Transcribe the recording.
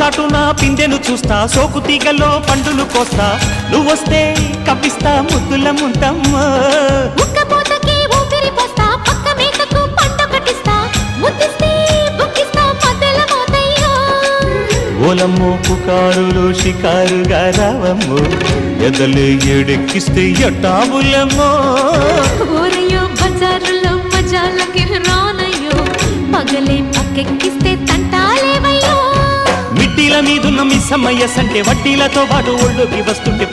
చాటున పిందెను చూస్తా, సోకు తీగల్లో పండులు కోస్తా, నువ్వొస్తే కప్పిస్తా ముద్దుల ముంతమ్మ. ఉక్కపోతకి ఊపిరి పోస్తా, పక్క మేకకు పంట కట్టిస్తా, ముద్దిస్తే బుక్కిస్తా మధ్యల మోతయ్యో. ఓలమ్మో పుకారులు షికారుగా రావమ్మో, ఎదలు ఎడెక్కిస్తే ఎట్టాబులమ్మో. ఊరయ్యో బజారులో మజాలకి రానయ్యో, పగలే పక్కెక్కిస్తే తంటాలేవయ్యో. మిట్టిల మీదున్న మిస్సమ్మయ్య సంటే వడ్డీలతో పాటు ఒళ్ళోకి వస్తుంటే